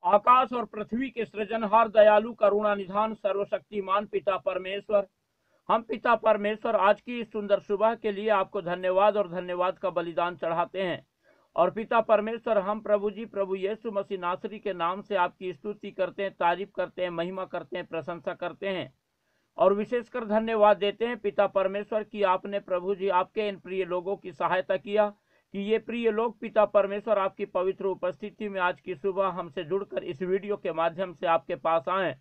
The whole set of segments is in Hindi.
आकाश और पृथ्वी के सृजनहार, दयालु, करुणा निधान, सर्वशक्तिमान पिता परमेश्वर, हम पिता परमेश्वर आज की इस सुंदर सुबह के लिए आपको धन्यवाद और धन्यवाद का बलिदान चढ़ाते हैं। और पिता परमेश्वर, हम प्रभु जी प्रभु यीशु मसीह नासरी के नाम से आपकी स्तुति करते हैं, तारीफ करते हैं, महिमा करते हैं, प्रशंसा करते हैं और विशेषकर धन्यवाद देते हैं पिता परमेश्वर की आपने प्रभु जी आपके इन प्रिय लोगों की सहायता किया कि ये प्रिय लोग पिता परमेश्वर आपकी पवित्र उपस्थिति में आज की सुबह हमसे जुड़कर इस वीडियो के माध्यम से आपके पास आए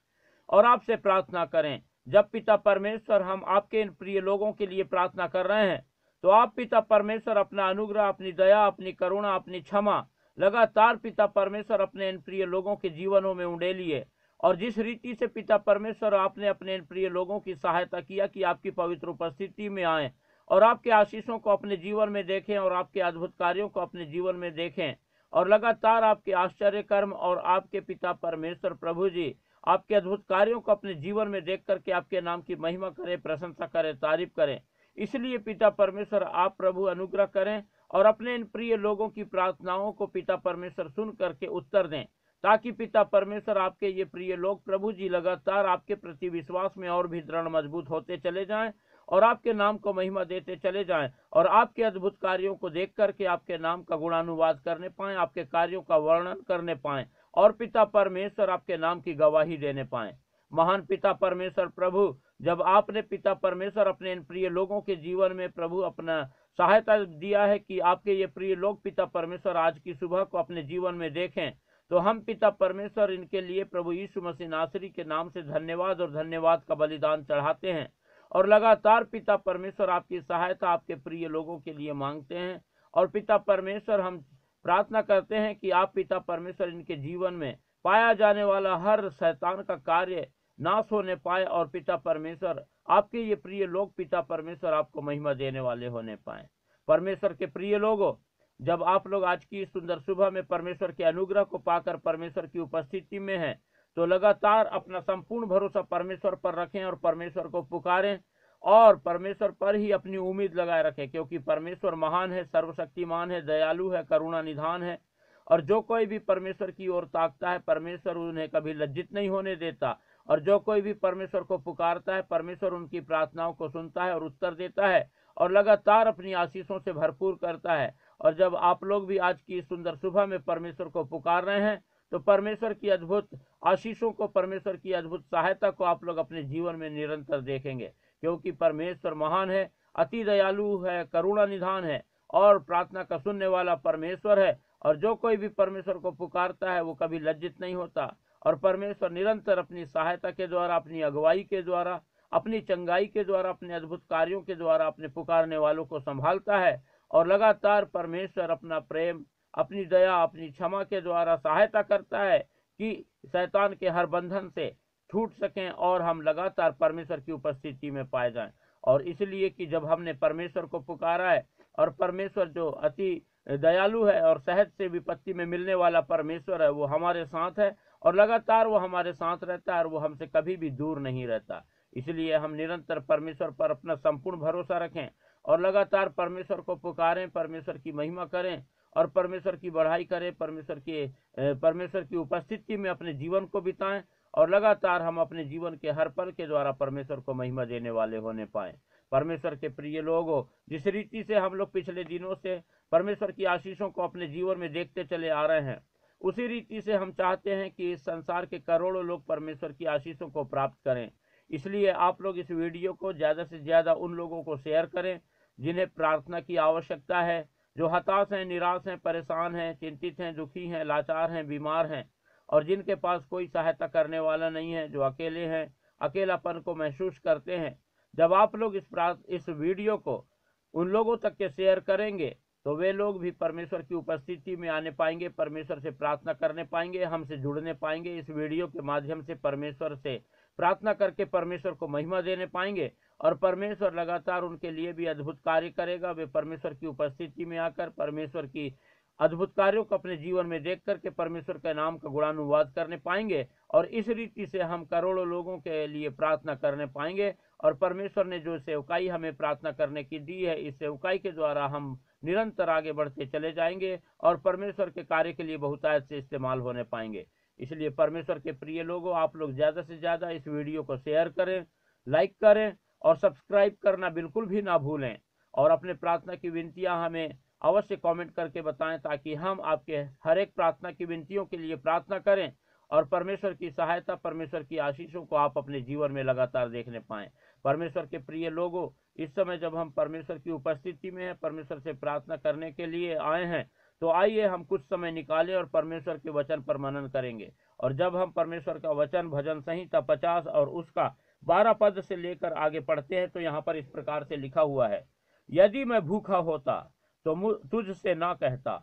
और आपसे प्रार्थना करें। जब पिता परमेश्वर हम आपके इन प्रिय लोगों के लिए प्रार्थना कर रहे हैं तो आप पिता परमेश्वर अपना अनुग्रह, अपनी दया, अपनी करुणा, अपनी क्षमा लगातार पिता परमेश्वर अपने इन प्रिय लोगों के जीवनों में उंडेलिए। और जिस रीति से पिता परमेश्वर आपने अपने इन प्रिय लोगों की सहायता किया कि आपकी पवित्र उपस्थिति में आए और आपके आशीषों को अपने जीवन में देखें और आपके अद्भुत कार्यों को अपने जीवन में देखें और लगातार आपके आश्चर्य कर्म और आपके पिता परमेश्वर प्रभु जी आपके अद्भुत कार्यों को अपने जीवन में देख करके आपके नाम की महिमा करें, प्रशंसा करें, तारीफ करें। इसलिए पिता परमेश्वर आप प्रभु अनुग्रह करें और अपने इन प्रिय लोगों की प्रार्थनाओं को पिता परमेश्वर सुन करके उत्तर दें, ताकि पिता परमेश्वर आपके ये प्रिय लोग प्रभु जी लगातार आपके प्रति विश्वास में और भी दृढ़ मजबूत होते चले जाएं और आपके नाम को महिमा देते चले जाएं और आपके अद्भुत कार्यों को देख करके आपके नाम का गुणानुवाद करने पाएं, आपके कार्यों का वर्णन करने पाएं और पिता परमेश्वर आपके नाम की गवाही देने पाएं। महान पिता परमेश्वर प्रभु, जब आपने पिता परमेश्वर अपने इन प्रिय लोगों के जीवन में प्रभु अपना सहायता दिया है कि आपके ये प्रिय लोग पिता परमेश्वर आज की सुबह को अपने जीवन में देखें, तो हम पिता परमेश्वर इनके लिए प्रभु यीशु मसीह नासरी के नाम से धन्यवाद और धन्यवाद का बलिदान चढ़ाते हैं और लगातार पिता परमेश्वर आपकी सहायता आपके प्रिय लोगों के लिए मांगते हैं। और पिता परमेश्वर हम प्रार्थना करते हैं कि आप पिता परमेश्वर इनके जीवन में पाया जाने वाला हर शैतान का कार्य नाश होने पाए और पिता परमेश्वर आपके ये प्रिय लोग पिता परमेश्वर आपको महिमा देने वाले होने पाए। परमेश्वर के प्रिय लोगों, जब आप लोग आज की सुंदर सुबह में परमेश्वर के अनुग्रह को पाकर परमेश्वर की उपस्थिति में हैं, तो लगातार अपना संपूर्ण भरोसा परमेश्वर पर रखें और परमेश्वर को पुकारें और परमेश्वर पर ही अपनी उम्मीद लगाए रखें, क्योंकि परमेश्वर महान है, सर्वशक्तिमान है, दयालु है, करुणा निधान है और जो कोई भी परमेश्वर की ओर ताकता है परमेश्वर उन्हें कभी लज्जित नहीं होने देता और जो कोई भी परमेश्वर को पुकारता है परमेश्वर उनकी प्रार्थनाओं को सुनता है और उत्तर देता है और लगातार अपनी आशीषों से भरपूर करता है। और जब आप लोग भी आज की सुंदर सुबह में परमेश्वर को पुकार रहे हैं तो परमेश्वर की अद्भुत आशीषों को, परमेश्वर की अद्भुत सहायता को आप लोग अपने जीवन में निरंतर देखेंगे, क्योंकि परमेश्वर महान है, अति दयालु है, करुणा निधान है और प्रार्थना का सुनने वाला परमेश्वर है। और जो कोई भी परमेश्वर को पुकारता है वो कभी लज्जित नहीं होता और परमेश्वर निरंतर अपनी सहायता के द्वारा, अपनी अगुवाई के द्वारा, अपनी चंगाई के द्वारा, अपने अद्भुत कार्यों के द्वारा अपने पुकारने वालों को संभालता है और लगातार परमेश्वर अपना प्रेम, अपनी दया, अपनी क्षमा के द्वारा सहायता करता है कि शैतान के हर बंधन से छूट सकें और हम लगातार परमेश्वर की उपस्थिति में पाए जाएं। और इसलिए कि जब हमने परमेश्वर को पुकारा है और परमेश्वर जो अति दयालु है और सहज से विपत्ति में मिलने वाला परमेश्वर है वो हमारे साथ है और लगातार वो हमारे साथ रहता है और वो हमसे कभी भी दूर नहीं रहता। इसलिए हम निरंतर परमेश्वर पर अपना संपूर्ण भरोसा रखें और लगातार परमेश्वर को पुकारें, परमेश्वर की महिमा करें और परमेश्वर की बढ़ाई करें, परमेश्वर की उपस्थिति में अपने जीवन को बिताएं और लगातार हम अपने जीवन के हर पल के द्वारा परमेश्वर को महिमा देने वाले होने पाए। परमेश्वर के प्रिय लोगों, जिस रीति से हम लोग पिछले दिनों से परमेश्वर की आशीषों को अपने जीवन में देखते चले आ रहे हैं, उसी रीति से हम चाहते हैं कि इस संसार के करोड़ों लोग परमेश्वर की आशीषों को प्राप्त करें। इसलिए आप लोग इस वीडियो को ज़्यादा से ज़्यादा उन लोगों को शेयर करें जिन्हें प्रार्थना की आवश्यकता है, जो हताश हैं, निराश हैं, परेशान हैं, चिंतित हैं, दुखी हैं, लाचार हैं, बीमार हैं और जिनके पास कोई सहायता करने वाला नहीं है, जो अकेले हैं, अकेलापन को महसूस करते हैं। जब आप लोग इस वीडियो को उन लोगों तक के शेयर करेंगे तो वे लोग भी परमेश्वर की उपस्थिति में आने पाएंगे, परमेश्वर से प्रार्थना करने पाएंगे, हमसे जुड़ने पाएंगे, इस वीडियो के माध्यम से परमेश्वर से प्रार्थना करके परमेश्वर को महिमा देने पाएंगे और परमेश्वर लगातार उनके लिए भी अद्भुत कार्य करेगा। वे परमेश्वर की उपस्थिति में आकर परमेश्वर की अद्भुत कार्यों को अपने जीवन में देख करके परमेश्वर के नाम का गुणानुवाद करने पाएंगे और इस रीति से हम करोड़ों लोगों के लिए प्रार्थना करने पाएंगे। और परमेश्वर ने जो सेवकाई हमें प्रार्थना करने की दी है, इस सेवकाई के द्वारा हम निरंतर आगे बढ़ते चले जाएंगे और परमेश्वर के कार्य के लिए बहुतायत से इस्तेमाल होने पाएंगे। इसलिए परमेश्वर के प्रिय लोगों, आप लोग ज़्यादा से ज़्यादा इस वीडियो को शेयर करें, लाइक करें और सब्सक्राइब करना बिल्कुल भी ना भूलें। और अपने प्रार्थना की विनतियां हमें अवश्य कमेंट करके बताएं, ताकि हम आपके हर एक प्रार्थना की विनतियों के लिए प्रार्थना करें और परमेश्वर की सहायता, परमेश्वर की आशीषों को आप अपने जीवन में लगातार देखने पाएं। परमेश्वर के प्रिय लोगों, इस समय जब हम परमेश्वर की उपस्थिति में हैं, परमेश्वर से प्रार्थना करने के लिए आए हैं, तो आइए हम कुछ समय निकालें और परमेश्वर के वचन पर मनन करेंगे। और जब हम परमेश्वर का वचन भजन संहिता 50 और उसका 12 पद से लेकर आगे पढ़ते हैं, तो यहाँ पर इस प्रकार से लिखा हुआ है, यदि मैं भूखा होता तो तुझसे ना कहता,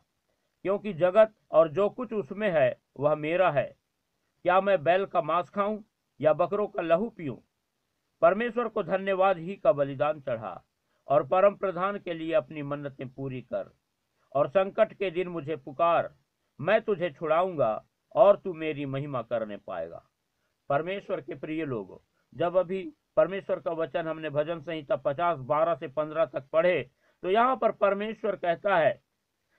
क्योंकि जगत और जो कुछ उसमें है वह मेरा है। क्या मैं बैल का मांस खाऊं या बकरों का लहू पीऊं? परमेश्वर को धन्यवाद ही का बलिदान चढ़ा और परम प्रधान के लिए अपनी मन्नतें पूरी कर। और संकट के दिन मुझे पुकार, मैं तुझे छुड़ाऊंगा और तू मेरी महिमा करने पाएगा। परमेश्वर के प्रिय लोगों, जब अभी परमेश्वर का वचन हमने भजन संहिता 50 12 से 15 तक पढ़े, तो यहाँ पर परमेश्वर कहता है,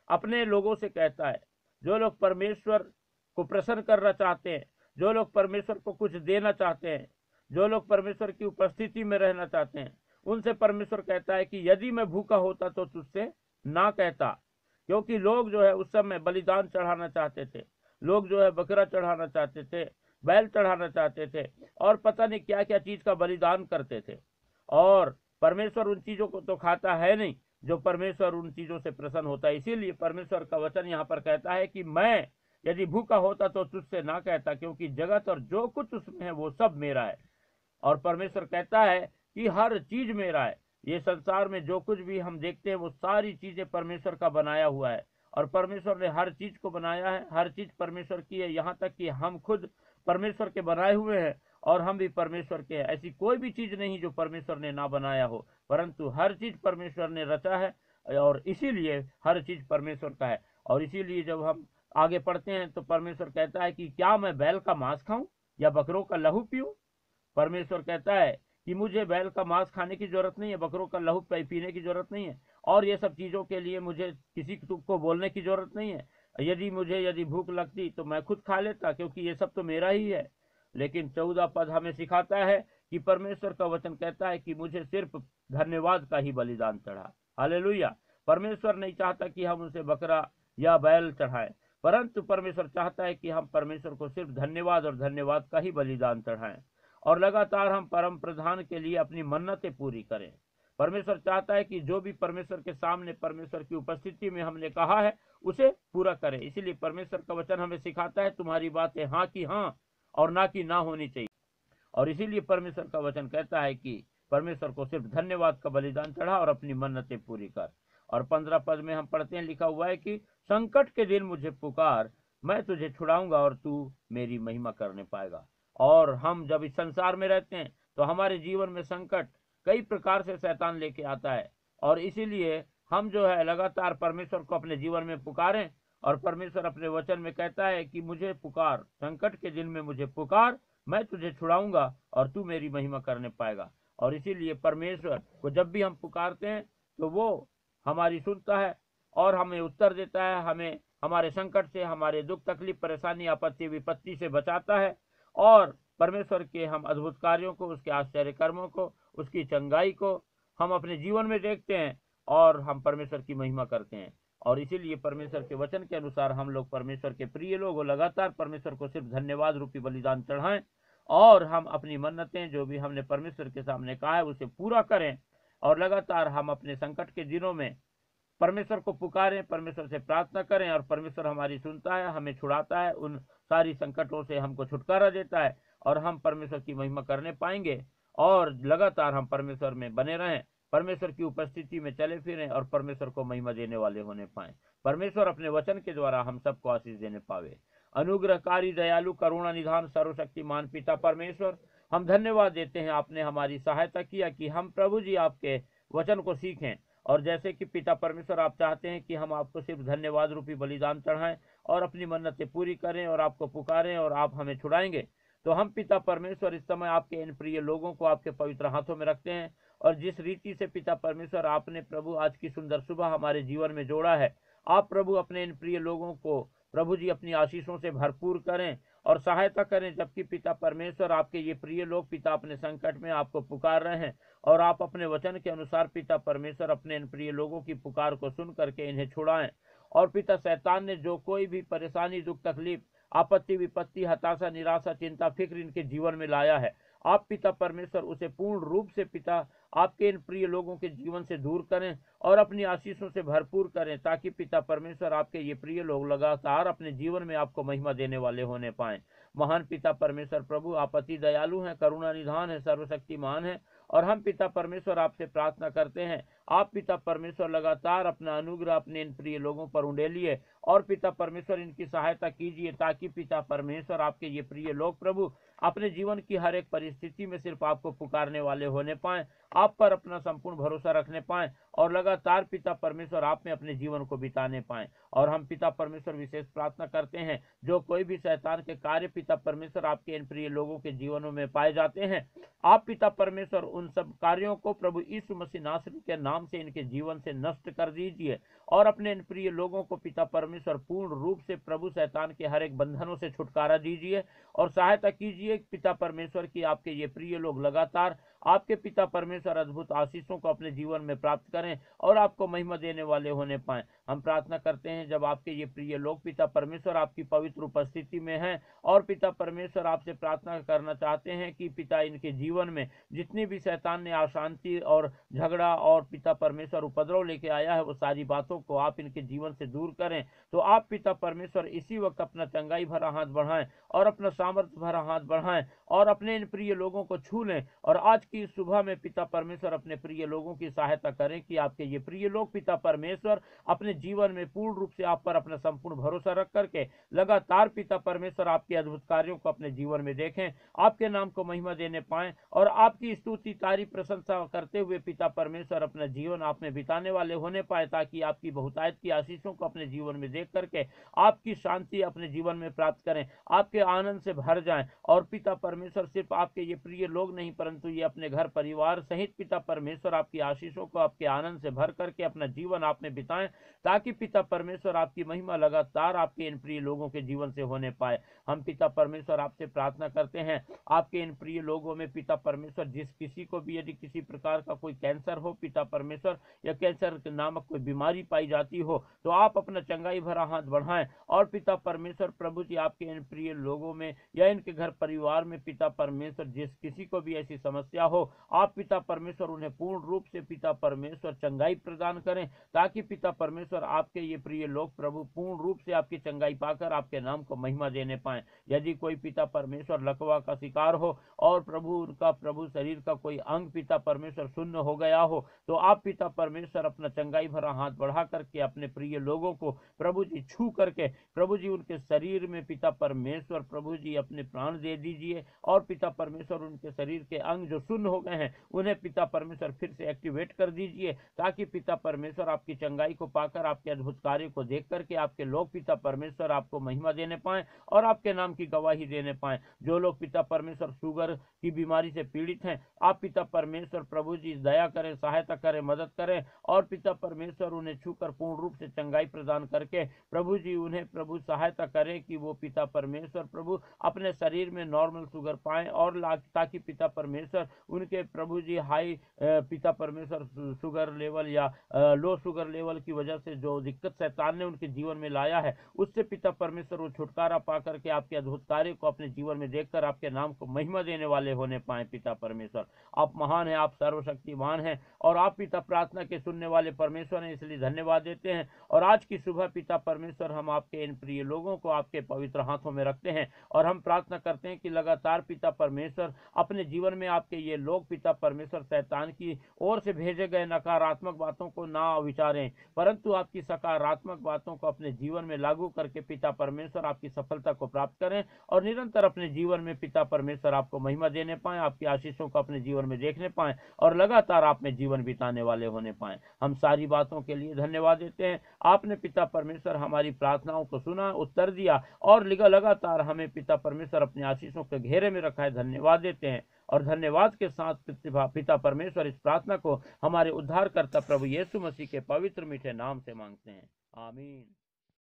अपने लोगों से कहता है, जो लोग परमेश्वर को प्रसन्न करना चाहते हैं, जो लोग परमेश्वर को कुछ देना चाहते हैं, जो लोग परमेश्वर की उपस्थिति में रहना चाहते हैं, उनसे परमेश्वर कहता है कि यदि मैं भूखा होता तो तुझसे ना कहता। क्योंकि लोग जो है उस समय बलिदान चढ़ाना चाहते थे, लोग जो है बकरा चढ़ाना चाहते थे, बैल चढ़ाना चाहते थे और पता नहीं क्या क्या चीज का बलिदान करते थे। और परमेश्वर उन चीजों को तो खाता है नहीं, जो परमेश्वर उन चीजों से प्रसन्न होता है। इसीलिए परमेश्वर का वचन यहाँ पर कहता है कि मैं यदि भूखा होता तो तुझसे ना कहता, क्योंकि जगत और जो कुछ उसमें है वो सब मेरा है। और परमेश्वर कहता है कि हर चीज मेरा है। ये संसार में जो कुछ भी हम देखते हैं वो सारी चीजें परमेश्वर का बनाया हुआ है, और परमेश्वर ने हर चीज को बनाया है, हर चीज परमेश्वर की है। यहाँ तक कि हम खुद परमेश्वर के बनाए हुए हैं और हम भी परमेश्वर के हैं। ऐसी कोई भी चीज नहीं जो परमेश्वर ने ना बनाया हो, परंतु हर चीज परमेश्वर ने रचा है और इसीलिए हर चीज परमेश्वर का है। और इसीलिए जब हम आगे पढ़ते हैं तो परमेश्वर कहता है कि क्या मैं बैल का मांस खाऊं या बकरों का लहू पीऊं? परमेश्वर कहता है कि मुझे बैल का मांस खाने की जरूरत नहीं है, बकरों का लहू पीने की जरूरत नहीं है, और ये सब चीजों के लिए मुझे किसी को बोलने की जरूरत नहीं है। यदि भूख लगती तो मैं खुद खा लेता, क्योंकि ये सब तो मेरा ही है। लेकिन 14 पद हमें सिखाता है कि परमेश्वर का वचन कहता है कि मुझे सिर्फ धन्यवाद का ही बलिदान चढ़ा। हालेलुया। परमेश्वर नहीं चाहता कि हम उसे बकरा या बैल चढ़ाएं, परंतु परमेश्वर चाहता है कि हम परमेश्वर को सिर्फ धन्यवाद और धन्यवाद का ही बलिदान चढ़ाएं और लगातार हम परम प्रधान के लिए अपनी मन्नतें पूरी करें। परमेश्वर चाहता है कि जो भी परमेश्वर के सामने परमेश्वर की उपस्थिति में हमने कहा है उसे पूरा करें। इसीलिए परमेश्वर का वचन हमें सिखाता है तुम्हारी बातें हाँ की हाँ और ना की ना होनी चाहिए। और इसीलिए परमेश्वर का वचन कहता है कि परमेश्वर को सिर्फ धन्यवाद का बलिदान चढ़ा और अपनी मन्नतें पूरी कर। और 15 पद में हम पढ़ते हैं, लिखा हुआ है कि संकट के दिन मुझे पुकार, मैं तुझे छुड़ाऊंगा और तू मेरी महिमा करने पाएगा। और हम जब इस संसार में रहते हैं तो हमारे जीवन में संकट कई प्रकार से शैतान लेके आता है, और इसीलिए हम जो है लगातार परमेश्वर को अपने जीवन में पुकारें। और परमेश्वर अपने वचन में कहता है कि मुझे पुकार, संकट के दिन में मुझे पुकार, मैं तुझे छुड़ाऊंगा और तू मेरी महिमा करने पाएगा। और इसीलिए परमेश्वर को जब भी हम पुकारते हैं तो वो हमारी सुनता है और हमें उत्तर देता है, हमें हमारे संकट से, हमारे दुख तकलीफ परेशानी आपत्ति विपत्ति से बचाता है। और परमेश्वर के हम अद्भुत कार्यों को, उसके आश्चर्य कर्मों को, उसकी चंगाई को हम अपने जीवन में देखते हैं और हम परमेश्वर की महिमा करते हैं। और इसीलिए परमेश्वर के वचन के अनुसार हम लोग परमेश्वर के प्रिय लोग लगातार परमेश्वर को सिर्फ धन्यवाद रूपी बलिदान चढ़ाएं और हम अपनी मन्नतें जो भी हमने परमेश्वर के सामने कहा है उसे पूरा करें। और लगातार हम अपने संकट के दिनों में परमेश्वर को पुकारें, परमेश्वर से प्रार्थना करें, और परमेश्वर हमारी सुनता है, हमें छुड़ाता है, उन सारी संकटों से हमको छुटकारा देता है और हम परमेश्वर की महिमा करने पाएंगे। और लगातार हम परमेश्वर में बने रहें, परमेश्वर की उपस्थिति में चले फिरें और परमेश्वर को महिमा देने वाले होने पाए। परमेश्वर अपने वचन के द्वारा हम सबको आशीष देने पावे। अनुग्रहकारी, दयालु, करुणा निधान, सर्वशक्तिमान पिता परमेश्वर, हम धन्यवाद देते हैं, आपने हमारी सहायता किया कि हम प्रभु जी आपके वचन को सीखें। और जैसे कि पिता परमेश्वर आप चाहते हैं कि हम आपको सिर्फ धन्यवाद रूपी बलिदान चढ़ाएं और अपनी मन्नतें पूरी करें और आपको पुकारें और आप हमें छुड़ाएंगे, तो हम पिता परमेश्वर इस समय आपके इन प्रिय लोगों को आपके पवित्र हाथों में रखते हैं। और जिस रीति से पिता परमेश्वर आपने प्रभु आज की सुंदर सुबह हमारे जीवन में जोड़ा है, आप प्रभु अपने इन प्रिय लोगों को प्रभु जी अपनी आशीषों से भरपूर करें और सहायता करें, जबकि पिता परमेश्वर आपके ये प्रिय लोग पिता अपने संकट में आपको पुकार रहे हैं, और आप अपने वचन के अनुसार पिता परमेश्वर अपने इन प्रिय लोगों की पुकार को सुन करके इन्हें छुड़ाएं। और पिता शैतान ने जो कोई भी परेशानी, दुख, तकलीफ, आपत्ति, विपत्ति, हताशा, निराशा, चिंता, फिक्र इनके जीवन में लाया है, आप पिता परमेश्वर उसे पूर्ण रूप से पिता आपके इन प्रिय लोगों के जीवन से दूर करें और अपनी आशीषों से भरपूर करें, ताकि पिता परमेश्वर आपके ये प्रिय लोग लगातार अपने जीवन में आपको महिमा देने वाले होने पाएं। महान पिता परमेश्वर प्रभु, आप अति दयालु हैं, करुणा निधान है, सर्वशक्तिमान है, और हम पिता परमेश्वर आपसे प्रार्थना करते हैं, आप पिता परमेश्वर लगातार अपना अनुग्रह अपने इन प्रिय लोगों पर उंडेलिए, और पिता परमेश्वर इनकी सहायता कीजिए, ताकि पिता परमेश्वर आपके ये प्रिय लोग प्रभु अपने जीवन की हर एक परिस्थिति में सिर्फ आपको पुकारने वाले होने पाएं, आप पर अपना संपूर्ण भरोसा रखने पाएं, और लगातार पिता परमेश्वर आप में अपने जीवन को बिताने पाएं। और हम पिता परमेश्वर विशेष प्रार्थना करते हैं, जो कोई भी शैतान के कार्य पिता परमेश्वर आपके इन प्रिय लोगों के जीवनों में पाए जाते हैं, आप पिता परमेश्वर उन सब कार्यों को प्रभु यीशु मसीह नासरी के नाम से इनके जीवन से नष्ट कर दीजिए, और अपने इन प्रिय लोगों को पिता परमेश्वर पूर्ण रूप से प्रभु शैतान के हर एक बंधनों से छुटकारा दीजिए, और सहायता कीजिए पिता परमेश्वर की आपके ये प्रिय लोग लगातार आपके पिता परमेश्वर अद्भुत आशीषों को अपने जीवन में प्राप्त करें और आपको महिमा देने वाले होने पाएं। हम प्रार्थना करते हैं, जब आपके ये प्रिय लोग पिता परमेश्वर आपकी पवित्र उपस्थिति में हैं, और पिता परमेश्वर आपसे प्रार्थना करना चाहते हैं कि पिता इनके जीवन में जितनी भी शैतान ने अशांति और झगड़ा और पिता परमेश्वर उपद्रव लेके आया है, वो सारी बातों को आप इनके जीवन से दूर करें। तो आप पिता परमेश्वर इसी वक्त अपना चंगाई भरा हाथ बढ़ाएं और अपना सामर्थ्य भरा हाथ बढ़ाएं और अपने इन प्रिय लोगों को छू लें, और आज की सुबह में पिता परमेश्वर अपने प्रिय लोगों की सहायता करें कि आपके ये प्रिय लोग पिता परमेश्वर अपने जीवन में पूर्ण रूप से आप पर अपना संपूर्ण भरोसा रख करके लगातार पिता परमेश्वर आपके अद्भुत कार्यों को अपने जीवन में देखें, आपके नाम को महिमा देने पाएं, और आपकी स्तुति, तारीफ, प्रशंसा करते हुए पिता परमेश्वर अपना जीवन आप में बिताने वाले होने पाए, ताकि आपकी बहुतायत की आशीषों को अपने जीवन में देख करके आपकी शांति अपने जीवन में प्राप्त करें, आपके आनंद से भर जाएं। और पिता परमेश्वर सिर्फ आपके ये प्रिय लोग नहीं, परंतु ये अपने घर परिवार सहित पिता परमेश्वर आपकी आशीषों को आपके आनंद से भर करके अपना जीवन आप में बिताएं, ताकि पिता परमेश्वर आपकी महिमा लगातार आपके इन प्रिय लोगों के जीवन से होने पाए। हम पिता परमेश्वर आपसे प्रार्थना करते हैं, आपके इन प्रिय लोगों में पिता परमेश्वर जिस किसी को भी यदि किसी प्रकार का कोई कैंसर हो पिता परमेश्वर, या कैंसर नामक कोई बीमारी पाई जाती हो, तो आप अपना चंगाई भरा हाथ बढ़ाएं, और पिता परमेश्वर प्रभु जी आपके इन प्रिय लोगों में या इनके घर परिवार में पिता परमेश्वर जिस किसी को भी ऐसी समस्या हो, आप पिता परमेश्वर उन्हें पूर्ण रूप से पिता परमेश्वर चंगाई प्रदान करें, ताकि पिता परमेश्वर आपके ये प्रिय लोग प्रभु पूर्ण रूप से आपकी चंगाई पाकर आपके नाम को महिमा देने पाएं। यदि कोई पिता परमेश्वर लकवा का शिकार हो और प्रभु उनका प्रभु शरीर का कोई अंग पिता परमेश्वर शून्य हो गया हो, तो आप पिता परमेश्वर अपना चंगाई भरा हाथ बढ़ा करके अपने प्रिय लोगों को प्रभु जी छू करके प्रभु जी उनके शरीर में पिता परमेश्वर प्रभु जी अपने प्राण दे दीजिए, और पिता परमेश्वर उनके शरीर के अंग जो शून्य हो गए हैं उन्हें पिता परमेश्वर फिर से एक्टिवेट कर दीजिए, ताकि पिता परमेश्वर आपकी चंगाई को पाकर आपके अद्भुत कार्य को देख करके आपके लोग पिता परमेश्वर आपको महिमा देने पाएं और आपके नाम की गवाही देने पाएं। जो लोग पिता परमेश्वर शुगर की बीमारी से पीड़ित हैं, आप पिता परमेश्वर प्रभु जी दया करें, सहायता करें, मदद करें, और पिता परमेश्वर उन्हें छूकर पूर्ण रूप से चंगाई प्रदान करके प्रभु जी उन्हें प्रभु सहायता करें कि वो पिता परमेश्वर प्रभु अपने शरीर में नॉर्मल शुगर पाएं, और ताकि पिता परमेश्वर उनके प्रभु जी हाई पिता परमेश्वर शुगर लेवल या लो शुगर लेवल की वजह से जो दिक्कत शैतान ने उनके जीवन में लाया है, उससे पिता परमेश्वर वो छुटकारा पा करके आपके अद्भुत कार्य को अपने जीवन में देखकर आपके नाम को महिमा देने वाले होने पाए। पिता परमेश्वर आप महान हैं, आप सर्वशक्तिमान हैं, और आप पिता प्रार्थना के सुनने वाले परमेश्वर हैं, इसलिए धन्यवाद देते हैं। और आज की सुबह पिता परमेश्वर हम आपके इन प्रिय लोगों को आपके पवित्र हाथों में रखते हैं, और हम प्रार्थना करते हैं कि लगातार पिता परमेश्वर अपने जीवन में आपके ये लोग पिता परमेश्वर शैतान की ओर से भेजे गए नकारात्मक बातों को ना विचारें, परंतु आपकी सकारात्मक बातों को अपने जीवन में लागू करके पिता परमेश्वर आपकी सफलता को प्राप्त करें, और निरंतर अपने जीवन में पिता परमेश्वर आपको महिमा देने पाएं, आपकी आशीषों को अपने जीवन में देखने पाएं, और लगातार आप में जीवन बिताने वाले होने पाएं। हम सारी बातों के लिए धन्यवाद देते हैं। आपने पिता परमेश्वर हमारी प्रार्थनाओं को सुना, उत्तर दिया, और लगातार हमें पिता परमेश्वर अपनी आशीषों के घेरे में रखा है। धन्यवाद देते हैं, और धन्यवाद के साथ पिता परमेश्वर इस प्रार्थना को हमारे उद्धारकर्ता प्रभु यीशु मसीह के पवित्र मीठे नाम से मांगते हैं। आमीन।